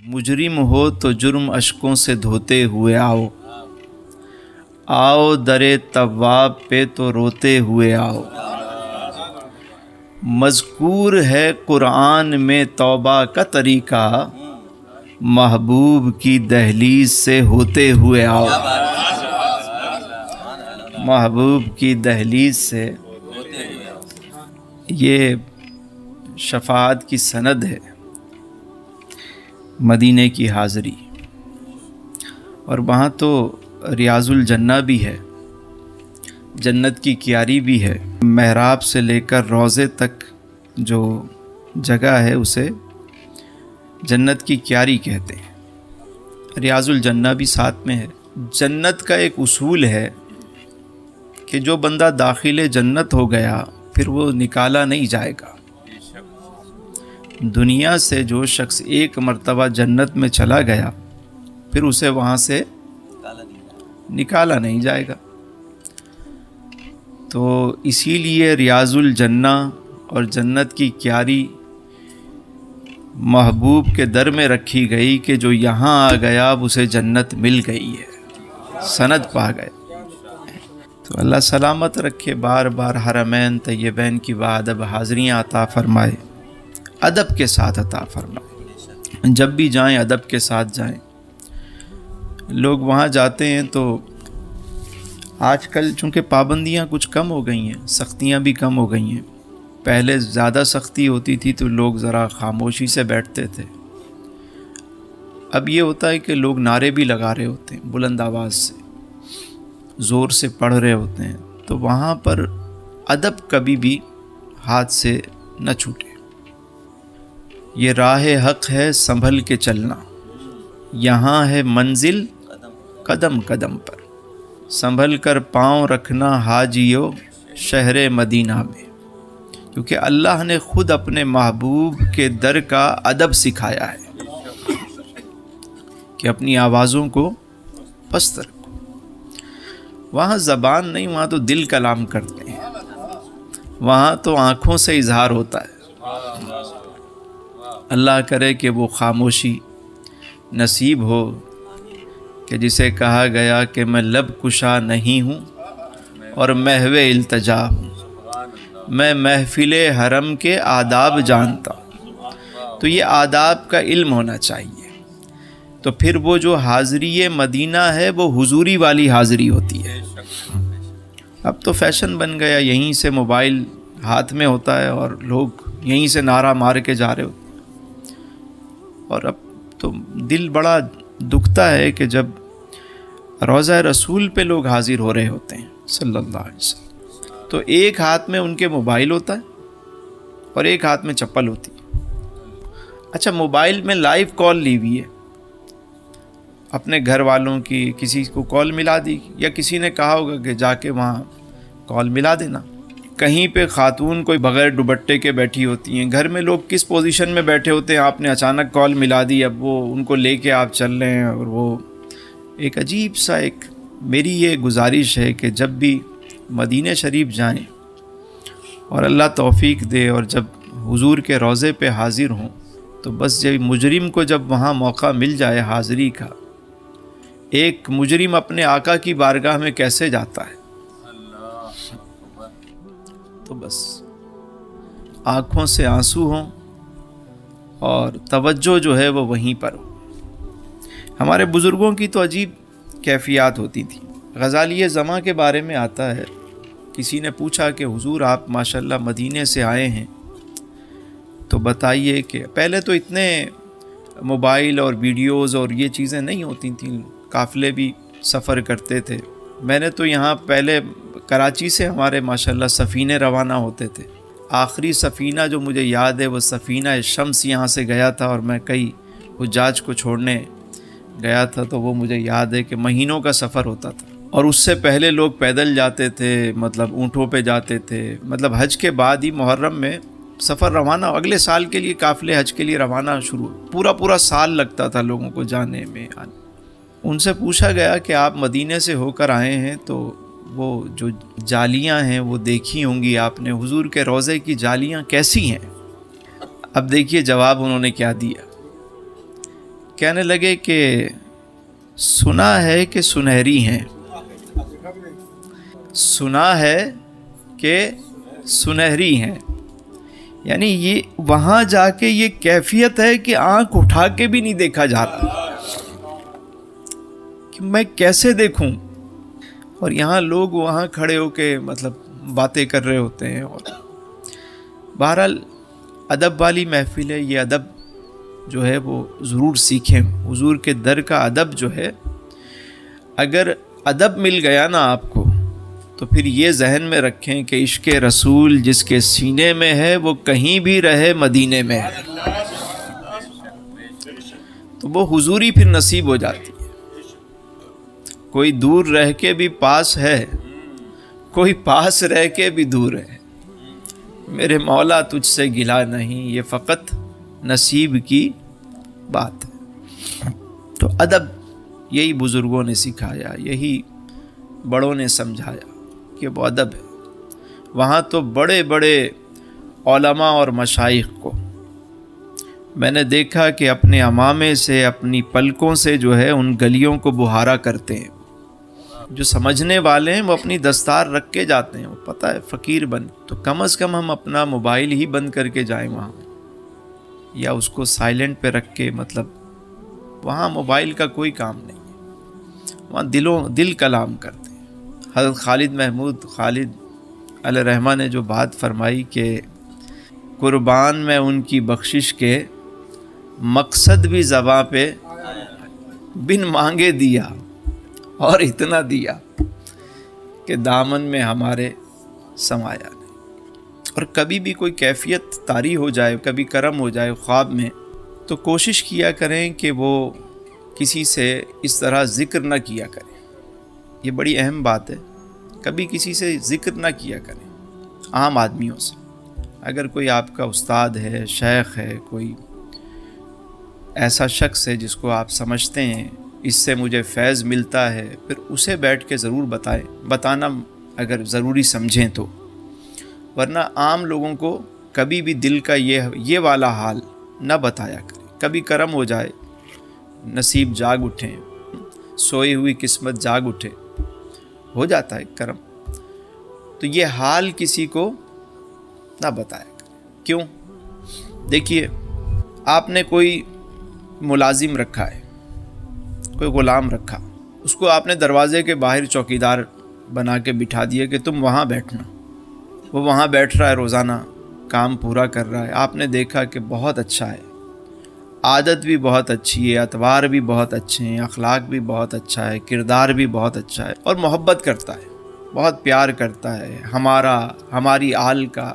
مجرم ہو تو جرم اشکوں سے دھوتے ہوئے آؤ، آؤ در تواب پہ تو روتے ہوئے آؤ۔ مذکور ہے قرآن میں توبہ کا طریقہ، محبوب کی دہلیز سے ہوتے ہوئے آؤ، محبوب کی دہلیز سے۔ یہ شفاعت کی سند ہے، مدینے کی حاضری، اور وہاں تو ریاض الجنہ بھی ہے، جنت کی کیاری بھی ہے۔ محراب سے لے کر روضے تک جو جگہ ہے اسے جنت کی کیاری کہتے ہیں، ریاض الجنہ بھی ساتھ میں ہے۔ جنت کا ایک اصول ہے کہ جو بندہ داخل جنت ہو گیا پھر وہ نکالا نہیں جائے گا۔ دنیا سے جو شخص ایک مرتبہ جنت میں چلا گیا پھر اسے وہاں سے نکالا نہیں جائے گا۔ تو اسی لیے ریاض الجنہ اور جنت کی کیاری محبوب کے در میں رکھی گئی کہ جو یہاں آ گیا اب اسے جنت مل گئی ہے، سند پا گئے۔ تو اللہ سلامت رکھے، بار بار حرمین طیبین کی باادب حاضریاں عطا فرمائے، ادب کے ساتھ عطا فرمائے۔ جب بھی جائیں ادب کے ساتھ جائیں۔ لوگ وہاں جاتے ہیں تو آج کل چونکہ پابندیاں کچھ کم ہو گئی ہیں، سختیاں بھی کم ہو گئی ہیں۔ پہلے زیادہ سختی ہوتی تھی تو لوگ ذرا خاموشی سے بیٹھتے تھے، اب یہ ہوتا ہے کہ لوگ نعرے بھی لگا رہے ہوتے ہیں، بلند آواز سے زور سے پڑھ رہے ہوتے ہیں، تو وہاں پر ادب کبھی بھی ہاتھ سے نہ چھوٹے۔ یہ راہ حق ہے سنبھل کے چلنا، یہاں ہے منزل قدم قدم پر، سنبھل کر پاؤں رکھنا حاجیو شہر مدینہ میں، کیونکہ اللہ نے خود اپنے محبوب کے در کا ادب سکھایا ہے کہ اپنی آوازوں کو پست رکھو۔ وہاں زبان نہیں، وہاں تو دل کلام کرتے ہیں، وہاں تو آنکھوں سے اظہار ہوتا ہے۔ اللہ کرے کہ وہ خاموشی نصیب ہو کہ جسے کہا گیا کہ میں لب کشا نہیں ہوں اور محو التجا ہوں، میں محفل حرم کے آداب جانتا ہوں۔ تو یہ آداب کا علم ہونا چاہیے، تو پھر وہ جو حاضری مدینہ ہے وہ حضوری والی حاضری ہوتی ہے۔ اب تو فیشن بن گیا، یہیں سے موبائل ہاتھ میں ہوتا ہے اور لوگ یہیں سے نعرہ مار کے جا رہے ہوتے ہیں، اور اب تو دل بڑا دکھتا ہے کہ جب روضہ رسول پہ لوگ حاضر ہو رہے ہوتے ہیں صلی اللہ علیہ وسلم، تو ایک ہاتھ میں ان کے موبائل ہوتا ہے اور ایک ہاتھ میں چپل ہوتی ہے۔ اچھا، موبائل میں لائیو کال لی ہوئی ہے، اپنے گھر والوں کی کسی کو کال ملا دی، یا کسی نے کہا ہوگا کہ جا کے وہاں کال ملا دینا۔ کہیں پہ خاتون کوئی بغیر دوپٹے کے بیٹھی ہوتی ہیں، گھر میں لوگ کس پوزیشن میں بیٹھے ہوتے ہیں، آپ نے اچانک کال ملا دی، اب وہ ان کو لے کے آپ چل رہے ہیں، اور وہ ایک عجیب سا میری یہ گزارش ہے کہ جب بھی مدینہ شریف جائیں اور اللہ توفیق دے اور جب حضور کے روضے پہ حاضر ہوں، تو بس جب مجرم کو جب وہاں موقع مل جائے حاضری کا، ایک مجرم اپنے آقا کی بارگاہ میں کیسے جاتا ہے، تو بس آنکھوں سے آنسو ہوں اور توجہ جو ہے وہ وہیں پر ہو۔ ہمارے بزرگوں کی تو عجیب کیفیات ہوتی تھی۔ غزالی زماں کے بارے میں آتا ہے، کسی نے پوچھا کہ حضور آپ ماشاءاللہ مدینے سے آئے ہیں تو بتائیے کہ پہلے تو اتنے موبائل اور ویڈیوز اور یہ چیزیں نہیں ہوتی تھیں، قافلے بھی سفر کرتے تھے۔ میں نے تو یہاں پہلے کراچی سے ہمارے ماشاءاللہ سفینے روانہ ہوتے تھے۔ آخری سفینہ جو مجھے یاد ہے وہ سفینہ شمس یہاں سے گیا تھا، اور میں کئی حجاج کو چھوڑنے گیا تھا، تو وہ مجھے یاد ہے کہ مہینوں کا سفر ہوتا تھا۔ اور اس سے پہلے لوگ پیدل جاتے تھے، مطلب اونٹوں پہ جاتے تھے، مطلب حج کے بعد ہی محرم میں سفر روانہ، اگلے سال کے لیے قافلے حج کے لیے روانہ شروع، پورا سال لگتا تھا لوگوں کو جانے میں آنے۔ ان سے پوچھا گیا کہ آپ مدینے سے ہو کر آئے ہیں تو وہ جو جالیاں ہیں وہ دیکھی ہوں گی آپ نے، حضور کے روضے کی جالیاں کیسی ہیں؟ اب دیکھیے جواب انہوں نے کیا دیا کہنے لگے کہ سنا ہے کہ سنہری ہیں، سنا ہے کہ سنہری ہیں، یعنی یہ وہاں جا کے یہ کیفیت ہے کہ آنکھ اٹھا کے بھی نہیں دیکھا جاتا کہ میں کیسے دیکھوں، اور یہاں لوگ وہاں کھڑے ہو کے مطلب باتیں کر رہے ہوتے ہیں۔ اور بہرحال ادب والی محفل ہے، یہ ادب جو ہے وہ ضرور سیکھیں۔ حضور کے در کا ادب جو ہے، اگر ادب مل گیا نا آپ کو تو پھر یہ ذہن میں رکھیں کہ عشق رسول جس کے سینے میں ہے وہ کہیں بھی رہے مدینے میں ہے، تو وہ حضوری پھر نصیب ہو جاتی ہے۔ کوئی دور رہ کے بھی پاس ہے، کوئی پاس رہ کے بھی دور ہے، میرے مولا تجھ سے گلا نہیں، یہ فقط نصیب کی بات ہے۔ تو ادب یہی بزرگوں نے سکھایا، یہی بڑوں نے سمجھایا کہ وہ ادب ہے۔ وہاں تو بڑے بڑے علماء اور مشائخ کو میں نے دیکھا کہ اپنے عمامے سے، اپنی پلکوں سے جو ہے ان گلیوں کو بہارا کرتے ہیں۔ جو سمجھنے والے ہیں وہ اپنی دستار رکھ کے جاتے ہیں، وہ پتہ ہے فقیر بن، تو کم از کم ہم اپنا موبائل ہی بند کر کے جائیں وہاں، یا اس کو سائلنٹ پہ رکھ کے، مطلب وہاں موبائل کا کوئی کام نہیں ہے، وہاں دل کلام کرتے ہیں۔ حضرت خالد محمود خالد علیہ رحمہ نے جو بات فرمائی کہ قربان میں ان کی بخشش کے مقصد بھی زباں پہ بن مانگے دیا، اور اتنا دیا کہ دامن میں ہمارے سمایا نہیں۔ اور کبھی بھی کوئی کیفیت طاری ہو جائے، کبھی کرم ہو جائے خواب میں، تو کوشش کیا کریں کہ وہ کسی سے اس طرح ذکر نہ کیا کریں۔ یہ بڑی اہم بات ہے، کبھی کسی سے ذکر نہ کیا کریں عام آدمیوں سے۔ اگر کوئی آپ کا استاد ہے، شیخ ہے، کوئی ایسا شخص ہے جس کو آپ سمجھتے ہیں اس سے مجھے فیض ملتا ہے، پھر اسے بیٹھ کے ضرور بتائیں، بتانا اگر ضروری سمجھیں تو، ورنہ عام لوگوں کو کبھی بھی دل کا یہ والا حال نہ بتایا کریں۔ کبھی کرم ہو جائے، نصیب جاگ اٹھیں، سوئی ہوئی قسمت جاگ اٹھے، ہو جاتا ہے کرم، تو یہ حال کسی کو نہ بتایا کریں۔ کیوں؟ دیکھیے، آپ نے کوئی ملازم رکھا ہے، کوئی غلام رکھا، اس کو آپ نے دروازے کے باہر چوکیدار بنا کے بٹھا دیا کہ تم وہاں بیٹھنا، وہ وہاں بیٹھ رہا ہے، روزانہ کام پورا کر رہا ہے، آپ نے دیکھا کہ بہت اچھا ہے، عادت بھی بہت اچھی ہے، اطوار بھی بہت اچھے ہیں، اخلاق بھی بہت اچھا ہے، کردار بھی بہت اچھا ہے، اور محبت کرتا ہے، بہت پیار کرتا ہے، ہماری آل کا،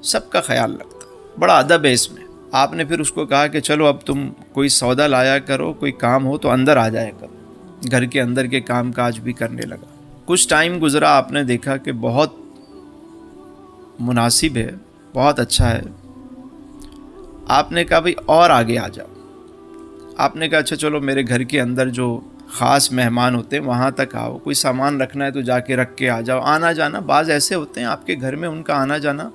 سب کا خیال رکھتا ہے، بڑا ادب ہے اس میں۔ آپ نے پھر اس کو کہا کہ چلو اب تم کوئی سودا لایا کرو، کوئی کام ہو تو اندر آ جایا کرو، گھر کے اندر کے کام کاج بھی کرنے لگا۔ کچھ ٹائم گزرا، آپ نے دیکھا کہ بہت مناسب ہے، بہت اچھا ہے، آپ نے کہا بھئی اور آگے آ جاؤ۔ آپ نے کہا اچھا چلو میرے گھر کے اندر جو خاص مہمان ہوتے ہیں وہاں تک آؤ، کوئی سامان رکھنا ہے تو جا کے رکھ کے آ جاؤ۔ آنا جانا بعض ایسے ہوتے ہیں آپ کے گھر میں، ان کا آنا جانا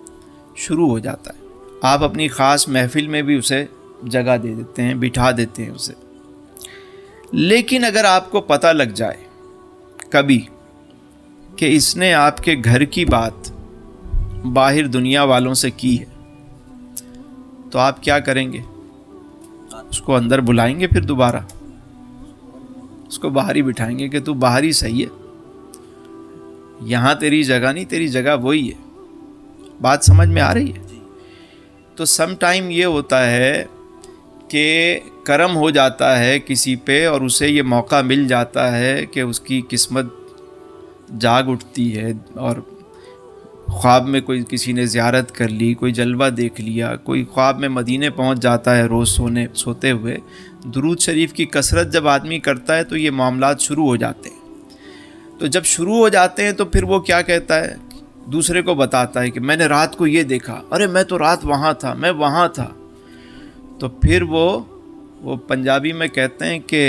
شروع ہو جاتا ہے، آپ اپنی خاص محفل میں بھی اسے جگہ دے دیتے ہیں، بٹھا دیتے ہیں اسے۔ لیکن اگر آپ کو پتہ لگ جائے کبھی کہ اس نے آپ کے گھر کی بات باہر دنیا والوں سے کی ہے، تو آپ کیا کریں گے؟ اس کو اندر بلائیں گے، پھر دوبارہ اس کو باہر ہی بٹھائیں گے کہ تو باہر ہی صحیح ہے، یہاں تیری جگہ نہیں، تیری جگہ وہی ہے۔ بات سمجھ میں آ رہی ہے؟ تو سم ٹائم یہ ہوتا ہے کہ کرم ہو جاتا ہے کسی پہ، اور اسے یہ موقع مل جاتا ہے کہ اس کی قسمت جاگ اٹھتی ہے، اور خواب میں کوئی کسی نے زیارت کر لی، کوئی جلوہ دیکھ لیا، کوئی خواب میں مدینے پہنچ جاتا ہے روز سوتے ہوئے، درود شریف کی کثرت جب آدمی کرتا ہے تو یہ معاملات شروع ہو جاتے ہیں۔ تو جب شروع ہو جاتے ہیں تو پھر وہ کیا کہتا ہے، دوسرے کو بتاتا ہے کہ میں نے رات کو یہ دیکھا، ارے میں تو رات وہاں تھا، میں وہاں تھا۔ تو پھر وہ پنجابی میں کہتے ہیں کہ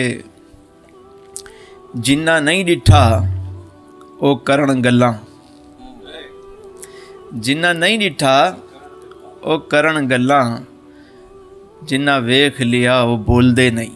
جنہ نہیں ڈٹھا او کرن گلاں، جنہ نہیں ڈٹھا او کرن گلاں، جنہ ویکھ لیا وہ بول دے نہیں۔